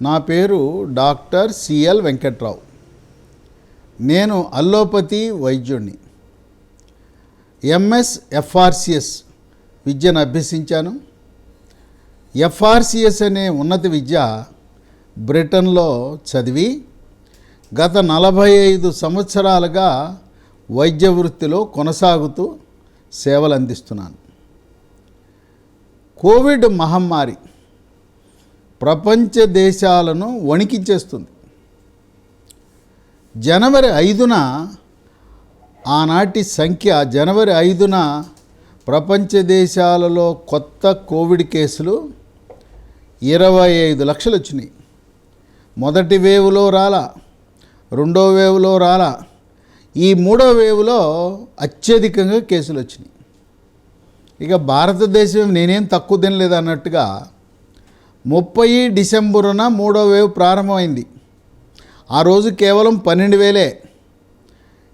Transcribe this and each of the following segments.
నా పేరు doctor CL Venkatrao. నేను అల్లోపతి వైద్యుడిని. ఎంఎస్ ఎఫ్ఆర్సిఎస్ విద్యను అభ్యసించాను. ఎఫ్ఆర్సిఎస్ అనే ఉన్నత విద్య బ్రిటన్లో చదివి గత 45 సంవత్సరాలుగా వైద్య వృత్తిలో కొనసాగుతూ సేవలు అందిస్తున్నాను. కోవిడ్ మహమ్మారి ప్రపంచ దేశాలను వణికించేస్తుంది. జనవరి 5న ఆనాటి సంఖ్య, జనవరి 5న ప్రపంచ దేశాలలో కొత్త కోవిడ్ కేసులు 25 లక్షలు వచ్చినాయి. మొదటి వేవ్లో రాలా, రెండో వేవ్లో రాలా, ఈ మూడో వేవ్లో అత్యధికంగా కేసులు వచ్చినాయి. ఇక భారతదేశం నేనేం తక్కువ తినలేదు అన్నట్టుగా 30 డిసెంబరున మూడో వేవ్ ప్రారంభమైంది. ఆ రోజు కేవలం 12,000.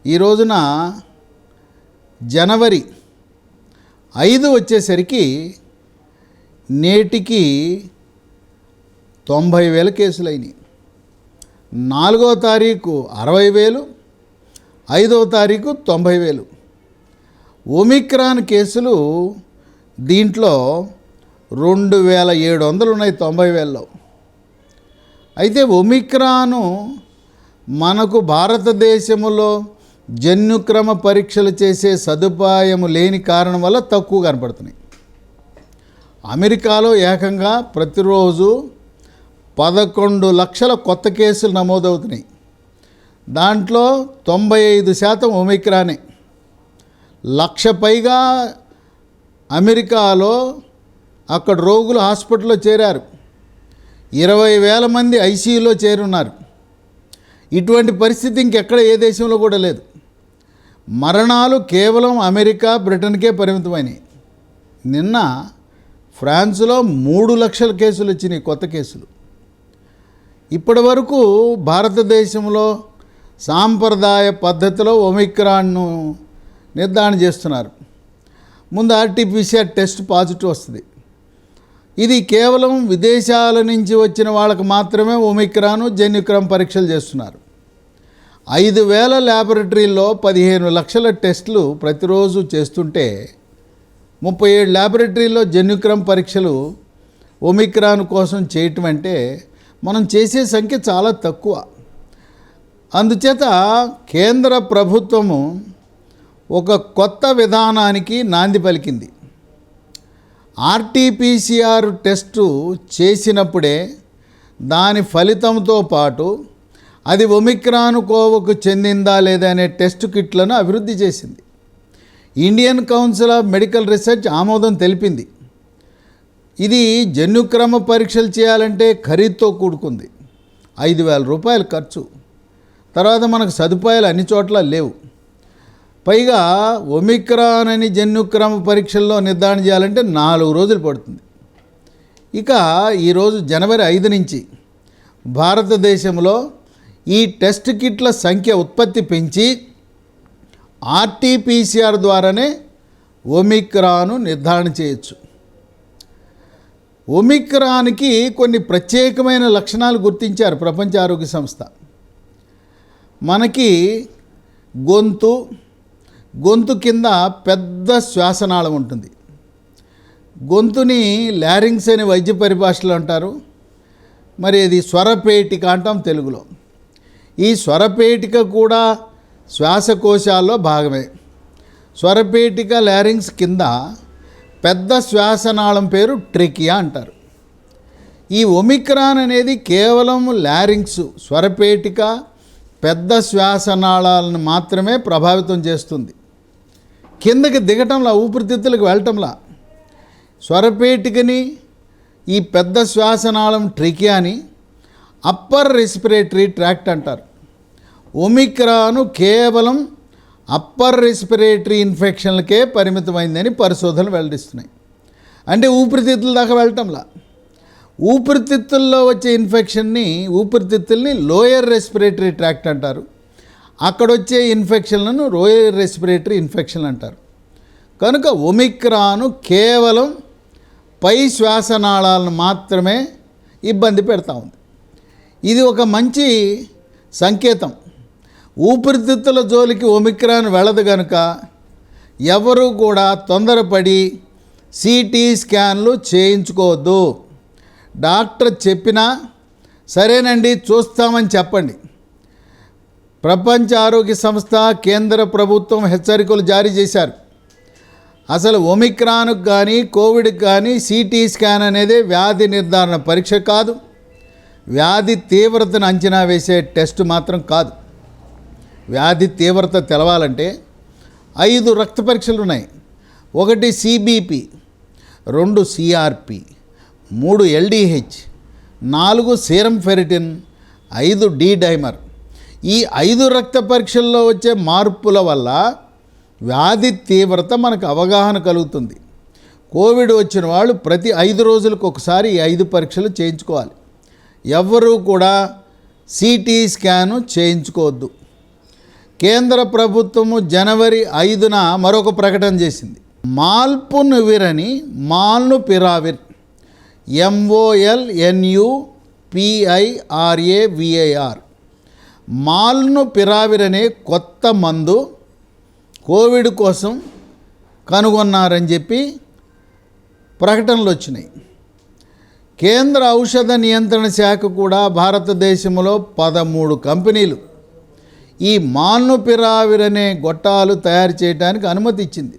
ఈ రోజున జనవరి 5 వచ్చేసరికి నేటికి 90,000 కేసులు అయినాయి. 4వ తారీఖు 60,000, 5వ తారీఖు 90,000. ఒమిక్రాన్ కేసులు దీంట్లో 2,700 ఉన్నాయి 90,000లో. అయితే ఒమిక్రాను మనకు భారతదేశంలో జన్యుక్రమ పరీక్షలు చేసే సదుపాయం లేని కారణం వల్ల తక్కువ కనపడుతున్నాయి. అమెరికాలో ఏకంగా ప్రతిరోజు 11 లక్షల కొత్త కేసులు నమోదవుతున్నాయి. దాంట్లో 95% ఒమిక్రానే. 1,00,000 పైగా అమెరికాలో అక్కడ రోగులు హాస్పిటల్లో చేరారు. 20,000 మంది ఐసీయూలో చేరున్నారు. ఇటువంటి పరిస్థితి ఇంకెక్కడ ఏ దేశంలో కూడా లేదు. మరణాలు కేవలం అమెరికా, బ్రిటన్కే పరిమితమైనవి. నిన్న ఫ్రాన్స్లో 3 లక్షల కేసులు వచ్చినాయి, కొత్త కేసులు. ఇప్పటి వరకు భారతదేశంలో సాంప్రదాయ పద్ధతిలో ఒమిక్రాన్ను నిర్ధారణ చేస్తున్నారు. ముందు ఆర్టీపీసీఆర్ టెస్ట్ పాజిటివ్ వస్తుంది. ఇది కేవలం విదేశాల నుంచి వచ్చిన వాళ్ళకు మాత్రమే ఒమిక్రాను జన్యుక్రమ పరీక్షలు చేస్తున్నారు. 5,000 ల్యాబొరేటరీల్లో 15 లక్షల టెస్టులు ప్రతిరోజు చేస్తుంటే 37 ల్యాబొరేటరీల్లో జన్యుక్రమ పరీక్షలు ఒమిక్రాన్ కోసం చేయటం అంటే మనం చేసే సంఖ్య చాలా తక్కువ. అందుచేత కేంద్ర ప్రభుత్వము ఒక కొత్త విధానానికి నాంది పలికింది. ఆర్టీపీసీఆర్ టెస్టు చేసినప్పుడే దాని ఫలితంతో పాటు అది ఒమిక్రాన్ కోవకు చెందిందా లేదా అనే టెస్ట్ కిట్లను అభివృద్ధి చేసింది. Indian council of medical research ఆమోదం తెలిపింది. ఇది జన్యుక్రమ పరీక్షలు చేయాలంటే ఖరీదుతో కూడుకుంది. 5,000 రూపాయలు ఖర్చు. తర్వాత మనకు సదుపాయాలు అన్ని చోట్ల లేవు. పైగా ఒమిక్రాన్ అని జన్యుక్రమ పరీక్షల్లో నిర్ధారణ చేయాలంటే 4 రోజులు పడుతుంది. ఇక ఈరోజు జనవరి 5 నుంచి భారతదేశంలో ఈ టెస్ట్ కిట్ల సంఖ్య ఉత్పత్తి పెంచి ఆర్టీపీసీఆర్ ద్వారానే ఒమిక్రాను నిర్ధారణ చేయొచ్చు. ఒమిక్రాన్కి కొన్ని ప్రత్యేకమైన లక్షణాలు గుర్తించారు ప్రపంచ ఆరోగ్య సంస్థ. మనకి గొంతు కింద పెద్ద శ్వాసనాళం ఉంటుంది. గొంతుని లారింగ్స్ అని వైద్య పరిభాషలో అంటారు. మరి అది స్వరపేటిక అంటాం తెలుగులో. ఈ స్వరపేటిక కూడా శ్వాసకోశాల్లో భాగమే. స్వరపేటిక లారింగ్స్ కింద పెద్ద శ్వాసనాళం పేరు ట్రెకియా అంటారు. ఈ ఒమిక్రాన్ అనేది కేవలం లారింగ్స్, స్వరపేటిక, పెద్ద శ్వాసనాళాలను మాత్రమే ప్రభావితం చేస్తుంది. కిందకి దిగటంలా, ఊపిరితిత్తులకు వెళ్ళటంలా. స్వరపేటికని, ఈ పెద్ద శ్వాసనాళం ట్రెకియాని అప్పర్ రెస్పిరేటరీ ట్రాక్ట్ అంటారు. ఒమిక్రాను కేవలం అప్పర్ రెస్పిరేటరీ ఇన్ఫెక్షన్లకే పరిమితమైందని పరిశోధనలు వెల్లడిస్తున్నాయి. అంటే ఊపిరితిత్తుల దాకా వెళ్ళటంలా. ఊపిరితిత్తుల్లో వచ్చే ఊపిరితిత్తుల్ని లోయర్ రెస్పిరేటరీ ట్రాక్ట్ అంటారు. అక్కడొచ్చే ఇన్ఫెక్షన్లను లోయర్ రెస్పిరేటరీ ఇన్ఫెక్షన్ అంటారు. కనుక ఒమిక్రాను కేవలం పై శ్వాసనాళాలను మాత్రమే ఇబ్బంది పెడతా ఉంది. ఇది ఒక మంచి సంకేతం. ఊపిరితిత్తుల జోలికి ఒమిక్రాన్ వెళ్ళదు కనుక ఎవరు కూడా తొందరపడి సిటీ స్కాన్లు చేయించుకోవద్దు. డాక్టర్ చెప్పినా సరేనండి చూస్తామని చెప్పండి. ప్రపంచ ఆరోగ్య సంస్థ, కేంద్ర ప్రభుత్వం హెచ్చరికలు జారీ చేశారు. అసలు ఒమిక్రాన్కు కానీ కోవిడ్కి కానీ సిటీ స్కాన్ అనేది వ్యాధి నిర్ధారణ పరీక్ష కాదు, వ్యాధి తీవ్రతను అంచనా వేసే టెస్ట్ మాత్రం కాదు. వ్యాధి తీవ్రత తెలవాలంటే 5 రక్త పరీక్షలు ఉన్నాయి. 1 CBP, 2 CRP, 3 LDH, 4 serum ferritin, 5 D dimer. ఈ 5 రక్త పరీక్షల్లో వచ్చే మార్పుల వల్ల వ్యాధి తీవ్రత మనకు అవగాహన కలుగుతుంది. కోవిడ్ వచ్చిన వాళ్ళు ప్రతి 5 రోజులకు ఒకసారి ఈ 5 పరీక్షలు చేయించుకోవాలి. ఎవ్వరూ కూడా సిటీ స్కాను చేయించుకోవద్దు. కేంద్ర ప్రభుత్వము జనవరి 5న మరొక ప్రకటన చేసింది. మాల్నుపిరావిర్, మాల్నుపిరావిర్, MOLNUPIRAVIR, మాల్నుపిరావిర్ అనే కొత్త మందు కోవిడ్ కోసం కనుగొన్నారని చెప్పి ప్రకటనలు వచ్చినాయి. కేంద్ర ఔషధ నియంత్రణ శాఖ కూడా భారతదేశంలో 13 కంపెనీలు ఈ మాల్నుపిరావిర్ అనే గొట్టాలు తయారు చేయడానికి అనుమతి ఇచ్చింది.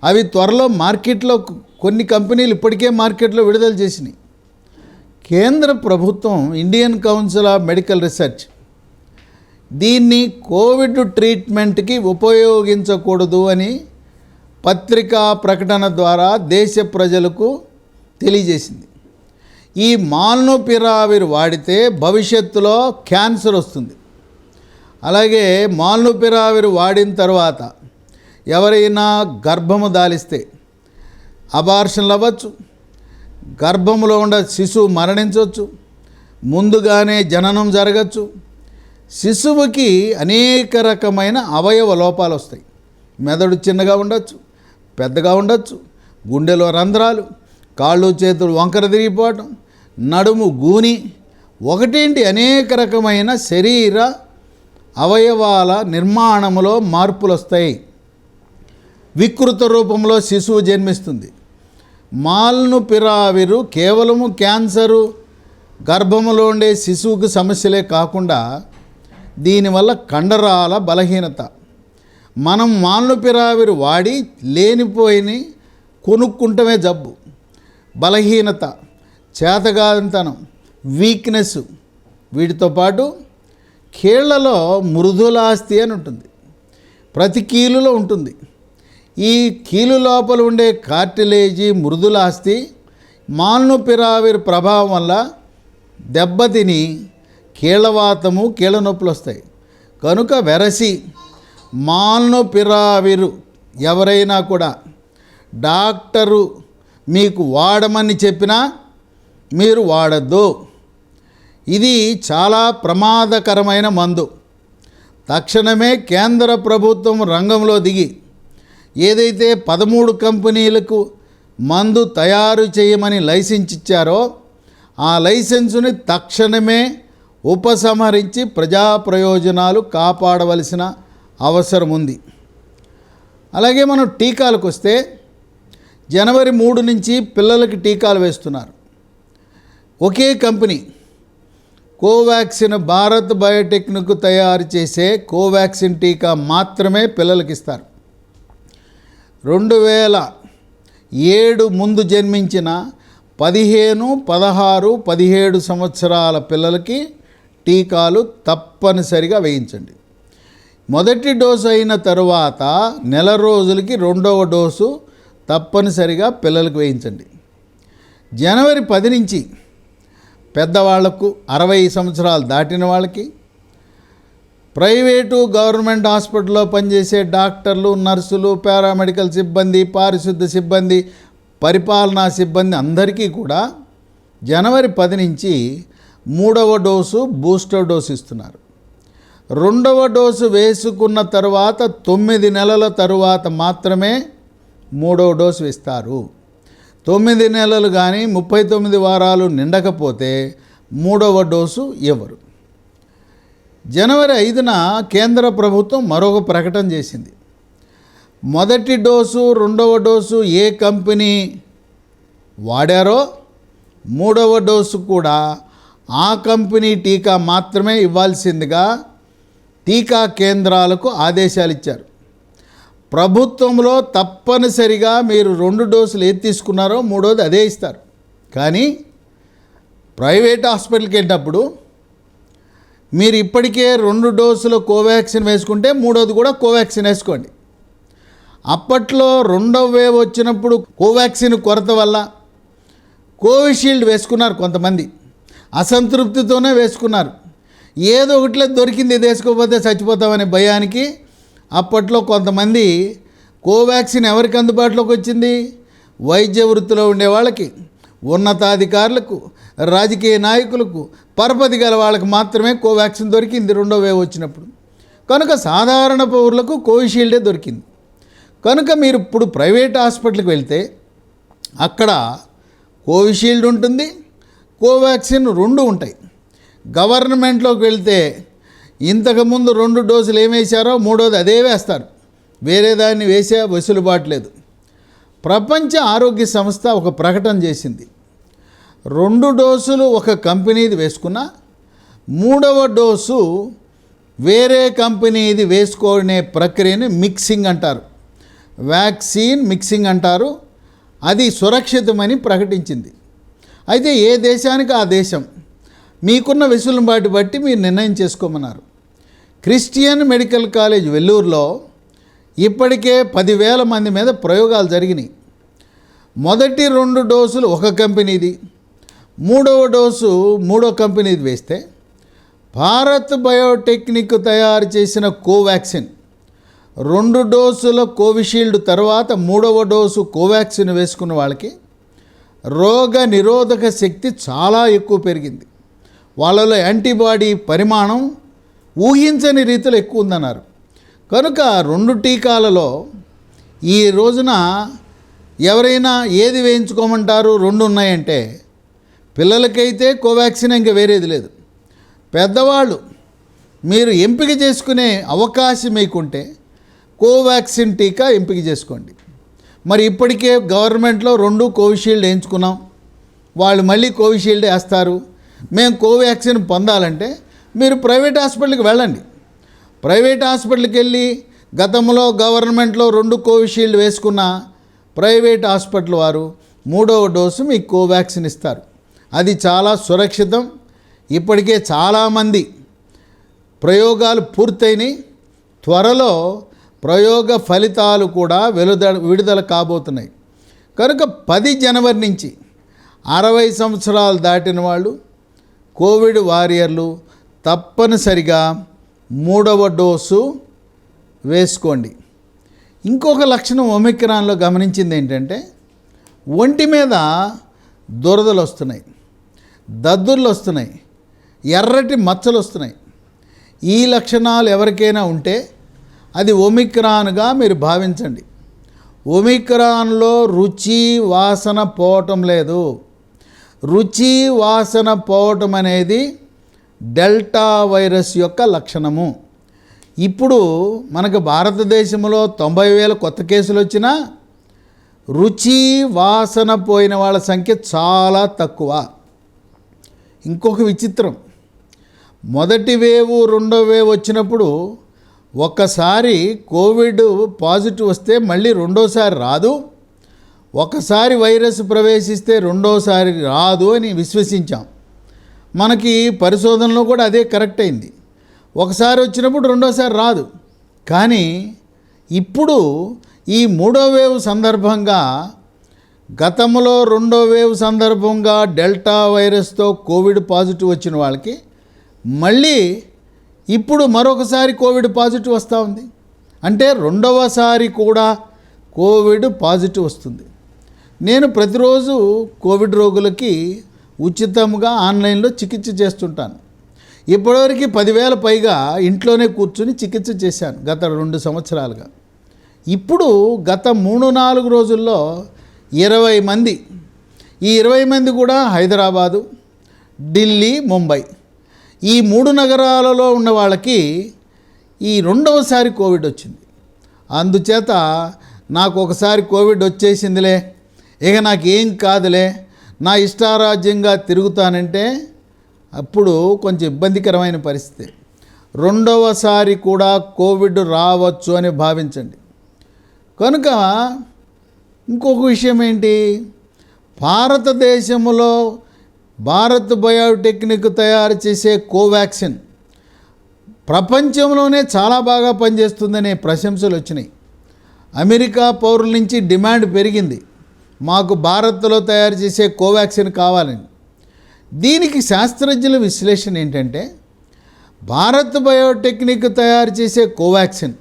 అవి త్వరలో మార్కెట్లో కొన్ని కంపెనీలు ఇప్పటికే మార్కెట్లో విడుదల చేసినాయి. కేంద్ర ప్రభుత్వం Indian council of medical research దీన్ని కోవిడ్ ట్రీట్మెంట్కి ఉపయోగించకూడదు అని పత్రికా ప్రకటన ద్వారా దేశ ప్రజలకు తెలియజేసింది. ఈ మాల్నుపిరావిర్ వాడితే భవిష్యత్తులో క్యాన్సర్ వస్తుంది. అలాగే మాల్నుపిరావిర్ వాడిన తర్వాత ఎవరైనా గర్భము దాలిస్తే అబార్షన్లు అవ్వచ్చు, గర్భంలో ఉండే శిశువు మరణించవచ్చు, ముందుగానే జననం జరగచ్చు. శిశువుకి అనేక రకమైన అవయవ లోపాలు వస్తాయి. మెదడు చిన్నగా ఉండొచ్చు, పెద్దగా ఉండొచ్చు, గుండెలో రంధ్రాలు, కాళ్ళు చేతులు వంకర తిరిగిపోవటం, నడుము గూని, ఒకటేంటి అనేక రకమైన శరీర అవయవాల నిర్మాణంలో మార్పులు వస్తాయి. వికృత రూపంలో శిశువు జన్మిస్తుంది. మాల్నుపిరావిర్ కేవలము క్యాన్సరు, గర్భములో ఉండే శిశువుకు సమస్యలే కాకుండా దీనివల్ల కండరాల బలహీనత, మనం మాల్నుపిరావిర్ వాడి లేనిపోయిని కొనుక్కుంటమే జబ్బు, బలహీనత, చేతగాంతనం, వీక్నెస్, వీటితో పాటు కీళ్లలో మృదులాస్థి అని ఉంటుంది. ప్రతి కీలులో ఉంటుంది. ఈ కీలు లోపల ఉండే కార్టిలేజీ మృదులాస్థి మాల్నుపిరావిర్ ప్రభావం వల్ల దెబ్బతిని కీళ్ళవాతము, కీళ్ళ నొప్పులు వస్తాయి. కనుక వెరసి మాల్నుపిరావిర్ ఎవరైనా కూడా డాక్టరు మీకు వాడమని చెప్పినా మీరు వాడద్దు. ఇది చాలా ప్రమాదకరమైన మందు. తక్షణమే కేంద్ర ప్రభుత్వం రంగంలో దిగి ఏదైతే 13 కంపెనీలకు మందు తయారు చేయమని లైసెన్స్ ఇచ్చారో ఆ లైసెన్సుని తక్షణమే ఉపసంహరించి ప్రజా ప్రయోజనాలు కాపాడవలసిన అవసరం ఉంది. అలాగే మనం టీకాలకు వస్తే జనవరి 3 నుంచి పిల్లలకి టీకాలు వేస్తున్నారు. ఒకే కంపెనీ కోవాక్సిన్, భారత్ బయోటెక్నిక్ తయారు చేసే కోవాక్సిన్ టీకా మాత్రమే పిల్లలకి ఇస్తారు. 2007 ముందు జన్మించిన 15, 16, 17 సంవత్సరాల పిల్లలకి టీకాలు తప్పనిసరిగా వేయించండి. మొదటి డోసు అయిన తరువాత నెల రోజులకి 2వ డోసు తప్పనిసరిగా పిల్లలకు వేయించండి. జనవరి 10 నుంచి పెద్దవాళ్లకు, 60 సంవత్సరాలు దాటిన వాళ్ళకి, ప్రైవేటు గవర్నమెంట్ హాస్పిటల్లో పనిచేసే డాక్టర్లు, నర్సులు, పారామెడికల్ సిబ్బంది, పారిశుద్ధ సిబ్బంది, పరిపాలనా సిబ్బంది అందరికీ కూడా జనవరి 10 నుంచి 3వ డోసు బూస్టర్ డోసు ఇస్తున్నారు. 2వ డోసు వేసుకున్న తరువాత 9 నెలల తరువాత మాత్రమే 3వ డోసు ఇస్తారు. 9 నెలలు కానీ 39 వారాలు నిండకపోతే మూడవ డోసు ఇవ్వరు. జనవరి 5న కేంద్ర ప్రభుత్వం మరొక ప్రకటన చేసింది. మొదటి డోసు రెండవ డోసు ఏ కంపెనీ వాడారో మూడవ డోసు కూడా ఆ కంపెనీ టీకా మాత్రమే ఇవ్వాల్సిందిగా టీకా కేంద్రాలకు ఆదేశాలు ఇచ్చారు. ప్రభుత్వంలో తప్పనిసరిగా మీరు 2 డోసులు ఏది తీసుకున్నారో మూడోది అదే ఇస్తారు. కానీ ప్రైవేట్ హాస్పిటల్కి వెళ్ళినప్పుడు మీరు ఇప్పటికే 2 డోసులు కోవాక్సిన్ వేసుకుంటే మూడోది కూడా కోవాక్సిన్ వేసుకోండి. అప్పట్లో 2వ వేవ్ వచ్చినప్పుడు కోవాక్సిన్ కొరత వల్ల కోవిషీల్డ్ వేసుకున్నారు. కొంతమంది అసంతృప్తితోనే వేసుకున్నారు. ఏదో ఒకటిలో దొరికింది ఇది వేసుకోకపోతే చచ్చిపోతామనే భయానికి అప్పట్లో కొంతమంది కోవాక్సిన్ ఎవరికి అందుబాటులోకి వచ్చింది? వైద్య వృత్తిలో ఉండే వాళ్ళకి, ఉన్నతాధికారులకు, రాజకీయ నాయకులకు, పరపతి గల వాళ్ళకి మాత్రమే కోవాక్సిన్ దొరికింది 2వ వేవ్ వచ్చినప్పుడు. కనుక సాధారణ పౌరులకు కోవిషీల్డే దొరికింది. కనుక మీరు ఇప్పుడు ప్రైవేట్ హాస్పిటల్కి వెళ్తే అక్కడ కోవిషీల్డ్ ఉంటుంది, కోవాక్సిన్ 2 ఉంటాయి. గవర్నమెంట్లోకి వెళ్తే ఇంతకుముందు 2 డోసులు ఏమేశారో మూడోది అదే వేస్తారు. వేరే దాన్ని వేసే వెసులుబాటు లేదు. ప్రపంచ ఆరోగ్య సంస్థ ఒక ప్రకటన చేసింది. 2 డోసులు ఒక కంపెనీది వేసుకున్నా మూడవ డోసు వేరే కంపెనీది వేసుకునే ప్రక్రియని మిక్సింగ్ అంటారు. వ్యాక్సిన్ మిక్సింగ్ అంటారు. అది సురక్షితమని ప్రకటించింది. అయితే ఏ దేశానికి ఆ దేశం మీకున్న వెసులుబాటు బట్టి మీరు నిర్ణయం చేసుకోమన్నారు. క్రిస్టియన్ మెడికల్ కాలేజ్ వెల్లూరులో ఇప్పటికే 10,000 మంది మీద ప్రయోగాలు జరిగినాయి. మొదటి 2 డోసులు ఒక కంపెనీది, మూడవ డోసు మూడో కంపెనీది వేస్తే భారత్ బయోటెక్నిక్ తయారు చేసిన కోవాక్సిన్ 2 డోసుల కోవిషీల్డ్ తర్వాత మూడవ డోసు కోవాక్సిన్ వేసుకున్న వాళ్ళకి రోగ నిరోధక శక్తి చాలా ఎక్కువ పెరిగింది. వాళ్ళలో యాంటీబాడీ పరిమాణం ఊహించని రీతిలో ఎక్కువ ఉందన్నారు. కనుక 2 టీకాలలో ఈ రోజున ఎవరైనా ఏది వేయించుకోమంటారు? 2 ఉన్నాయంటే పిల్లలకైతే కోవాక్సిన్ ఇంకా వేరేది లేదు. పెద్దవాళ్ళు మీరు ఎంపిక చేసుకునే అవకాశం మీకుంటే కోవాక్సిన్ టీకా ఎంపిక చేసుకోండి. మరి ఇప్పటికే గవర్నమెంట్లో 2 కోవిషీల్డ్ వేయించుకున్నాం, వాళ్ళు మళ్ళీ కోవిషీల్డ్ వేస్తారు. మేము కోవాక్సిన్ పొందాలంటే మీరు ప్రైవేట్ హాస్పిటల్కి వెళ్ళండి. ప్రైవేట్ హాస్పిటల్కి వెళ్ళి గతంలో గవర్నమెంట్లో 2 కోవిషీల్డ్ వేసుకున్న ప్రైవేట్ హాస్పిటల్ వారు మూడవ డోసు మీకు కోవాక్సిన్ ఇస్తారు. అది చాలా సురక్షితం. ఇప్పటికే చాలామంది ప్రయోగాలు పూర్తయినాయి. త్వరలో ప్రయోగ ఫలితాలు కూడా విడుదల కాబోతున్నాయి. కనుక 10 జనవరి నుంచి 60 సంవత్సరాలు దాటిన వాళ్ళు, కోవిడ్ వారియర్లు తప్పనిసరిగా మూడవ డోసు వేసుకోండి. ఇంకొక లక్షణం ఒమిక్రాన్లో గమనించింది ఏంటంటే ఒంటి మీద దురదలు వస్తున్నాయి, దద్దుర్లు వస్తున్నాయి, ఎర్రటి మచ్చలు వస్తున్నాయి. ఈ లక్షణాలు ఎవరికైనా ఉంటే అది ఒమిక్రాన్గా మీరు భావించండి. ఒమిక్రాన్లో రుచి వాసన పోవటం లేదు. రుచి వాసన పోవటం అనేది డెల్టా వైరస్ యొక్క లక్షణము. ఇప్పుడు మనకు భారతదేశంలో 90,000 కొత్త కేసులు వచ్చినా రుచి వాసన పోయిన వాళ్ళ సంఖ్య చాలా తక్కువ. ఇంకొక విచిత్రం, మొదటి వేవ్ రెండో వేవ్ వచ్చినప్పుడు ఒక్కసారి కోవిడ్ పాజిటివ్ వస్తే మళ్ళీ రెండోసారి రాదు, ఒకసారి వైరస్ ప్రవేశిస్తే రెండోసారి రాదు అని విశ్వసించాం. మనకి పరిశోధనలో కూడా అదే కరెక్ట్ అయింది. ఒకసారి వచ్చినప్పుడు రెండోసారి రాదు. కానీ ఇప్పుడు ఈ మూడో వేవ్ సందర్భంగా, గతంలో రెండో వేవ్ సందర్భంగా డెల్టా వైరస్తో కోవిడ్ పాజిటివ్ వచ్చిన వాళ్ళకి మళ్ళీ ఇప్పుడు మరొకసారి కోవిడ్ పాజిటివ్ వస్తూ ఉంది. అంటే రెండవసారి కూడా కోవిడ్ పాజిటివ్ వస్తుంది. నేను ప్రతిరోజు కోవిడ్ రోగులకి ఉచితంగా ఆన్లైన్లో చికిత్స చేస్తుంటాను. ఇప్పటివరకు 10,000 పైగా ఇంట్లోనే కూర్చుని చికిత్స చేశాను గత 2 సంవత్సరాలుగా. ఇప్పుడు గత 3-4 రోజుల్లో 20 మంది, ఈ 20 మంది కూడా హైదరాబాదు, ఢిల్లీ, ముంబై ఈ 3 నగరాలలో ఉన్న వాళ్ళకి ఈ రెండవసారి కోవిడ్ వచ్చింది. అందుచేత నాకు ఒకసారి కోవిడ్ వచ్చేసిందిలే, ఇక నాకేం కాదులే, నా ఇష్టారాజ్యంగా తిరుగుతానంటే అప్పుడు కొంచెం ఇబ్బందికరమైన పరిస్థితి. రెండవసారి కూడా కోవిడ్ రావచ్చు అని భావించండి. కనుక ఇంకొక విషయం ఏంటి, భారతదేశంలో భారత్ బయోటెక్నిక్ తయారు చేసే కోవాక్సిన్ ప్రపంచంలోనే చాలా బాగా పనిచేస్తుందనే ప్రశంసలు వచ్చినాయి. అమెరికా పౌరుల నుంచి డిమాండ్ పెరిగింది, మాకు భారత్లో తయారు చేసే కోవాక్సిన్ కావాలని. దీనికి శాస్త్రజ్ఞుల విశ్లేషణ ఏంటంటే, భారత్ బయోటెక్నిక్ తయారు చేసే కోవాక్సిన్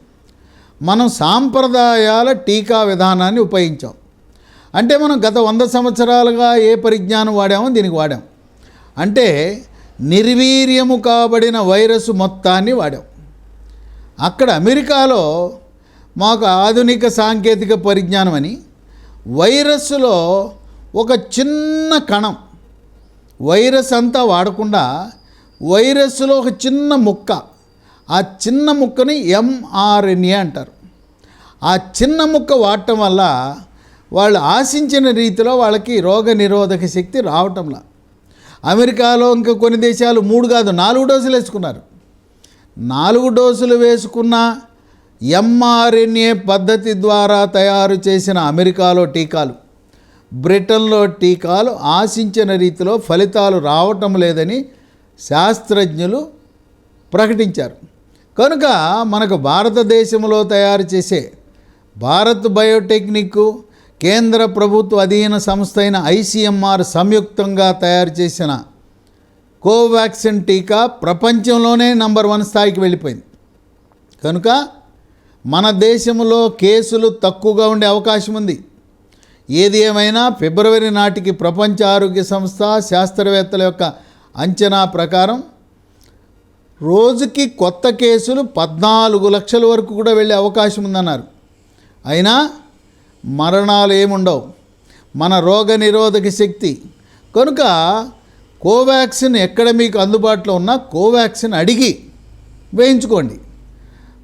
మనం సాంప్రదాయాల టీకా విధానాన్ని ఉపయోగించాం. అంటే మనం గత 100 సంవత్సరాలుగా ఏ పరిజ్ఞానం వాడామో దీనికి వాడాం. అంటే నిర్వీర్యము కాబడిన వైరస్ మొత్తాన్ని వాడాం. అక్కడ అమెరికాలో మాకు ఆధునిక సాంకేతిక పరిజ్ఞానం అని వైరస్లో ఒక చిన్న కణం, వైరస్ అంతా వాడకుండా వైరస్లో ఒక చిన్న ముక్క, ఆ చిన్న ముక్కని mRNA అంటారు. ఆ చిన్న ముక్క వాడటం వల్ల వాళ్ళు ఆశించిన రీతిలో వాళ్ళకి రోగ నిరోధక శక్తి రావటంలా. అమెరికాలో ఇంకా కొన్ని దేశాలు 3 కాదు 4 డోసులు వేసుకున్నారు. 4 డోసులు వేసుకున్న mRNA పద్ధతి ద్వారా తయారు చేసిన అమెరికాలో టీకాలు, బ్రిటన్లో టీకాలు ఆశించిన రీతిలో ఫలితాలు రావటం లేదని శాస్త్రజ్ఞులు ప్రకటించారు. కనుక మనకు భారతదేశంలో తయారు చేసే భారత్ బయోటెక్నిక్ కేంద్ర ప్రభుత్వ అధీన సంస్థ అయిన ICMR సంయుక్తంగా తయారు చేసిన కోవాక్సిన్ టీకా ప్రపంచంలోనే నంబర్ 1 స్థాయికి వెళ్ళిపోయింది. కనుక మన దేశంలో కేసులు తక్కువగా ఉండే అవకాశం ఉంది. ఏది ఏమైనా ఫిబ్రవరి నాటికి ప్రపంచ ఆరోగ్య సంస్థ శాస్త్రవేత్తల యొక్క అంచనా ప్రకారం రోజుకి కొత్త కేసులు 14 లక్షల వరకు కూడా వెళ్ళే అవకాశం ఉందన్నారు. అయినా మరణాలు ఏముండవు, మన రోగ నిరోధక శక్తి. కనుక కోవాక్సిన్ ఎక్కడ మీకు అందుబాటులో ఉన్నా కోవాక్సిన్ అడిగి వేయించుకోండి.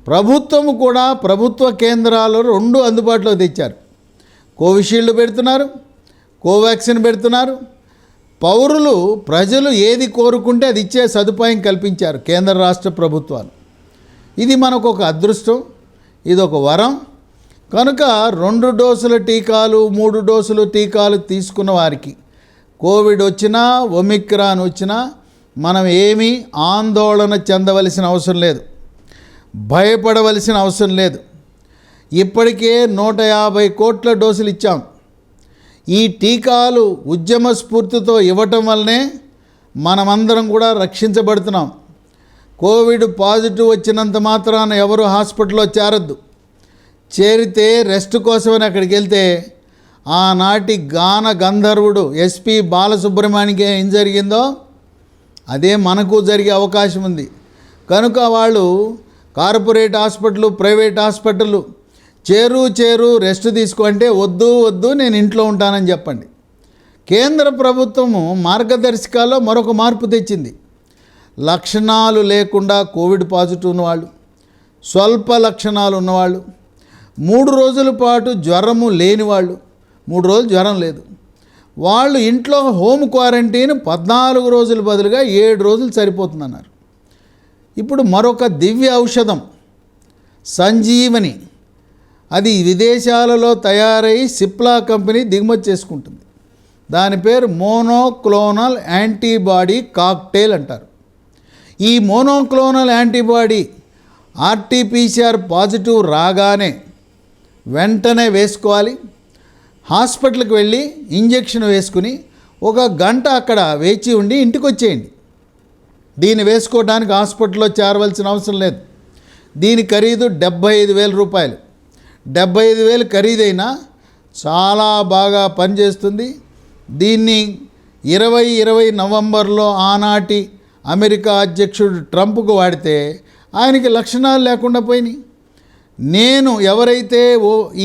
ప్రభుత్వము కూడా ప్రభుత్వ కేంద్రాలు 2 అందుబాటులో తెచ్చారు. కోవిషీల్డ్ పెడుతున్నారు, కోవాక్సిన్ పెడుతున్నారు. పౌరులు ప్రజలు ఏది కోరుకుంటే అది ఇచ్చే సదుపాయం కల్పించారు కేంద్ర రాష్ట్ర ప్రభుత్వాలు. ఇది మనకు ఒక అదృష్టం, ఇది ఒక వరం. కనుక 2 డోసుల టీకాలు 3 డోసుల టీకాలు తీసుకున్న వారికి కోవిడ్ వచ్చినా ఒమిక్రాన్ వచ్చినా మనం ఏమీ ఆందోళన చెందవలసిన అవసరం లేదు, భయపడవలసిన అవసరం లేదు. ఇప్పటికే 150 కోట్ల డోసులు ఇచ్చాం. ఈ టీకాలు ఉద్యమ స్ఫూర్తితో ఇవ్వటం వల్లనే మనమందరం కూడా రక్షించబడుతున్నాం. కోవిడ్ పాజిటివ్ వచ్చినంత మాత్రాన ఎవరు హాస్పిటల్లో చేరద్దు. చేరితే రెస్ట్ కోసమని అక్కడికి వెళ్తే ఆనాటి గాన గంధర్వుడు SP బాలసుబ్రహ్మణ్యంకి ఏం జరిగిందో అదే మనకు జరిగే అవకాశం ఉంది. కనుక వాళ్ళు కార్పొరేట్ హాస్పిటల్, ప్రైవేట్ హాస్పిటల్ చేరు రెస్ట్ తీసుకుంటే వద్దు నేను ఇంట్లో ఉంటానని చెప్పండి. కేంద్ర ప్రభుత్వము మార్గదర్శకాల్లో మరొక మార్పు తెచ్చింది. లక్షణాలు లేకుండా కోవిడ్ పాజిటివ్ ఉన్నవాళ్ళు, స్వల్ప లక్షణాలు ఉన్నవాళ్ళు, 3 రోజుల పాటు జ్వరము లేని వాళ్ళు, 3 రోజులు జ్వరం లేదు, వాళ్ళు ఇంట్లో హోమ్ క్వారంటైన్ 14 రోజుల బదులుగా 7 రోజులు సరిపోతుందన్నారు. ఇప్పుడు మరొక దివ్య ఔషధం సంజీవని, అది విదేశాలలో తయారై సిప్లా కంపెనీ దిగుమతి చేసుకుంటుంది. దాని పేరు మోనోక్లోనల్ యాంటీబాడీ కాక్టైల్ అంటారు. ఈ మోనోక్లోనల్ యాంటీబాడీ RT-PCR పాజిటివ్ రాగానే వెంటనే వేసుకోవాలి. హాస్పిటల్కి వెళ్ళి ఇంజెక్షన్ వేసుకుని 1 గంట అక్కడ వేచి ఉండి ఇంటికి వచ్చేయండి. దీన్ని వేసుకోవడానికి హాస్పిటల్లో చేరవలసిన అవసరం లేదు. దీని ఖరీదు 75,000 రూపాయలు. 75,000 ఖరీదైనా చాలా బాగా పనిచేస్తుంది. దీన్ని 2020 నవంబర్లో ఆనాటి అమెరికా అధ్యక్షుడు ట్రంప్కు వాడితే ఆయనకి లక్షణాలు లేకుండా పోయినాయి. నేను ఎవరైతే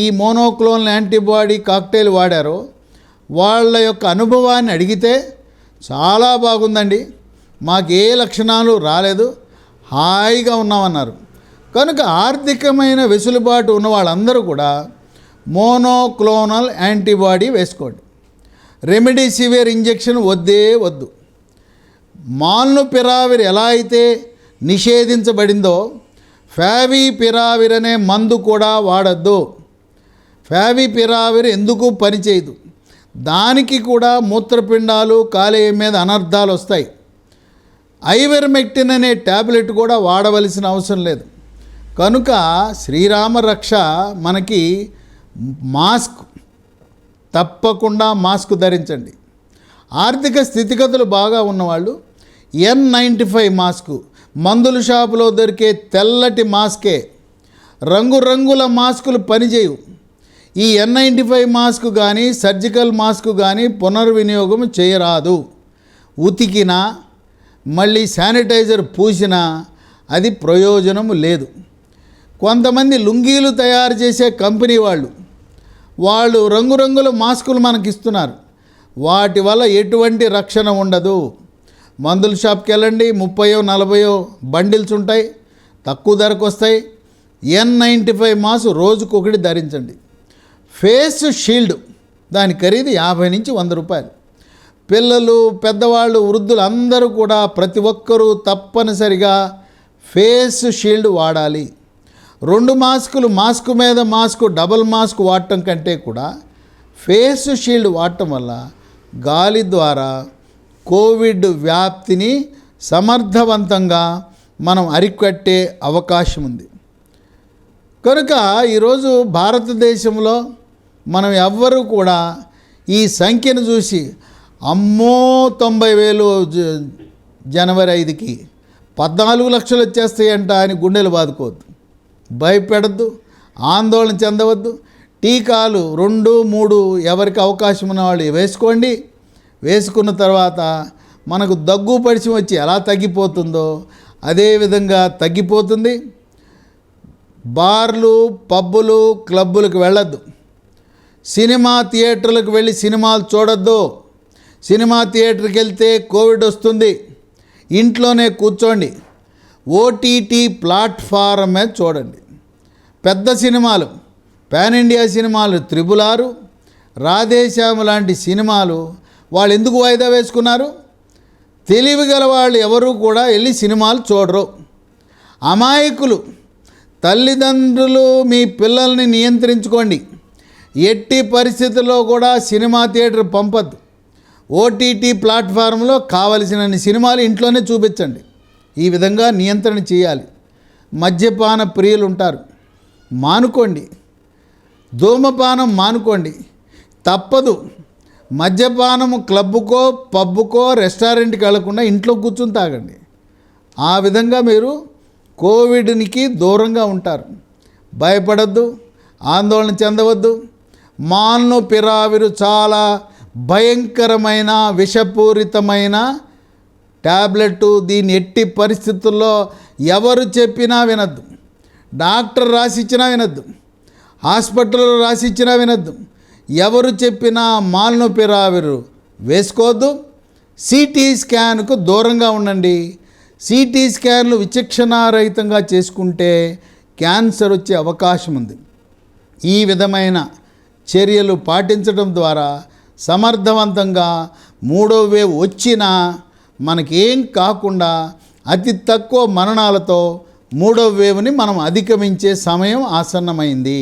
ఈ మోనోక్లోనల్ యాంటీబాడీ కాక్టైల్ వాడారో వాళ్ళ యొక్క అనుభవాన్ని అడిగితే చాలా బాగుందండి, మాకు ఏ లక్షణాలు రాలేదు, హాయిగా ఉన్నామన్నారు. కనుక ఆర్థికమైన వెసులుబాటు ఉన్న వాళ్ళందరూ కూడా మోనోక్లోనల్ యాంటీబాడీ వేసుకోండి. రెమిడిసివిర్ ఇంజెక్షన్ వద్దే వద్దు. మాల్నుపిరావిర్ ఎలా అయితే నిషేధించబడిందో ఫావిపిరావిర్ అనే మందు కూడా వాడద్దు. ఫావిపిరావిర్ ఎందుకు పనిచేయదు, దానికి కూడా మూత్రపిండాలు కాలేయం మీద అనర్థాలు వస్తాయి. ఐవెర్మెక్టిన్ అనే ట్యాబ్లెట్ కూడా వాడవలసిన అవసరం లేదు. కనుక శ్రీరామ రక్ష మనకి మాస్క్, తప్పకుండా మాస్క్ ధరించండి. ఆర్థిక స్థితిగతులు బాగా ఉన్నవాళ్ళు N95 మాస్కు, మందుల షాపులో దొరికే తెల్లటి మాస్కే. రంగురంగుల మాస్కులు పనిచేయవు. ఈ N95 మాస్క్ కానీ సర్జికల్ మాస్క్ కానీ పునర్వినియోగం చేయరాదు. ఉతికినా మళ్ళీ శానిటైజర్ పూసినా అది ప్రయోజనం లేదు. కొంతమంది లుంగీలు తయారు చేసే కంపెనీ వాళ్ళు రంగురంగుల మాస్కులు మనకి ఇస్తున్నారు. వాటి వల్ల ఎటువంటి రక్షణ ఉండదు. మందుల షాప్కి వెళ్ళండి, 30-40 బండిల్స్ ఉంటాయి, తక్కువ ధరకు వస్తాయి. N95 మాస్క్ రోజుకొకటి ధరించండి. ఫేస్ షీల్డ్, దాని ఖరీదు 50 నుంచి 100 రూపాయలు. పిల్లలు, పెద్దవాళ్ళు, వృద్ధులు అందరూ కూడా ప్రతి ఒక్కరూ తప్పనిసరిగా ఫేస్ షీల్డ్ వాడాలి. 2 మాస్కులు, మాస్క్ మీద మాస్క్, డబుల్ మాస్క్ వాడటం కంటే కూడా ఫేస్ షీల్డ్ వాడటం వల్ల గాలి ద్వారా కోవిడ్ వ్యాప్తిని సమర్థవంతంగా మనం అరికట్టే అవకాశం ఉంది. కనుక ఈరోజు భారతదేశంలో మనం ఎవ్వరూ కూడా ఈ సంఖ్యను చూసి అమ్మో 90,000 జనవరి 5కి 14 లక్షలు వచ్చేస్తాయంట అని గుండెలు బాదుకోవద్దు, భయపెడద్దు, ఆందోళన చెందవద్దు. టీకాలు 2-3 ఎవరికి అవకాశం ఉన్న వాళ్ళు వేసుకోండి. వేసుకున్న తర్వాత మనకు దగ్గు పరిచయం వచ్చి ఎలా తగ్గిపోతుందో అదేవిధంగా తగ్గిపోతుంది. బార్లు, పబ్బులు, క్లబ్బులకు వెళ్ళొద్దు. సినిమా థియేటర్లకు వెళ్ళి సినిమాలు చూడొద్దు. సినిమా థియేటర్కి వెళ్తే కోవిడ్ వస్తుంది. ఇంట్లోనే కూర్చోండి. ఓటీటీ ప్లాట్ఫారం మీద చూడండి. పెద్ద సినిమాలు, పాన్ ఇండియా సినిమాలు, 666, రాధేశ్యామ్ లాంటి సినిమాలు వాళ్ళు ఎందుకు వాయిదా వేసుకున్నారు? తెలివిగల వాళ్ళు ఎవరు కూడా వెళ్ళి సినిమాలు చూడరు. అమాయకులు తల్లిదండ్రులు మీ పిల్లల్ని నియంత్రించుకోండి. ఎట్టి పరిస్థితుల్లో కూడా సినిమా థియేటర్ పంపద్దు. ఓటీటీ ప్లాట్ఫారంలో కావలసినన్ని సినిమాలు ఇంట్లోనే చూపించండి. ఈ విధంగా నియంత్రణ చేయాలి. మద్యపాన ప్రియులు ఉంటారు, మానుకోండి. ధూమపానం మానుకోండి, తప్పదు. మద్యపానము క్లబ్బుకో, పబ్బుకో, రెస్టారెంట్కి వెళ్లకుండా ఇంట్లో కూర్చుని తాగండి. ఆ విధంగా మీరు కోవిడ్కి దూరంగా ఉంటారు. భయపడద్దు, ఆందోళన చెందవద్దు. మాల్నుపిరావిర్ చాలా భయంకరమైన విషపూరితమైన ట్యాబ్లెట్. దీన్ని ఎట్టి పరిస్థితుల్లో ఎవరు చెప్పినా వినద్దు. డాక్టర్ రాసిచ్చినా వినద్దు, హాస్పిటల్లో రాసిచ్చినా వినద్దు. ఎవరు చెప్పినా మాల్నుపిరావిర్ వేసుకోవద్దు. సిటీ స్కాన్కు దూరంగా ఉండండి. సిటీ స్కాన్లు విచక్షణారహితంగా చేసుకుంటే క్యాన్సర్ వచ్చే అవకాశం ఉంది. ఈ విధమైన చర్యలు పాటించడం ద్వారా సమర్థవంతంగా 3వ వేవ్ వచ్చినా మనకేం కాకుండా అతి తక్కువ మరణాలతో 3వ వేవ్ని మనం అధిగమించే సమయం ఆసన్నమైంది.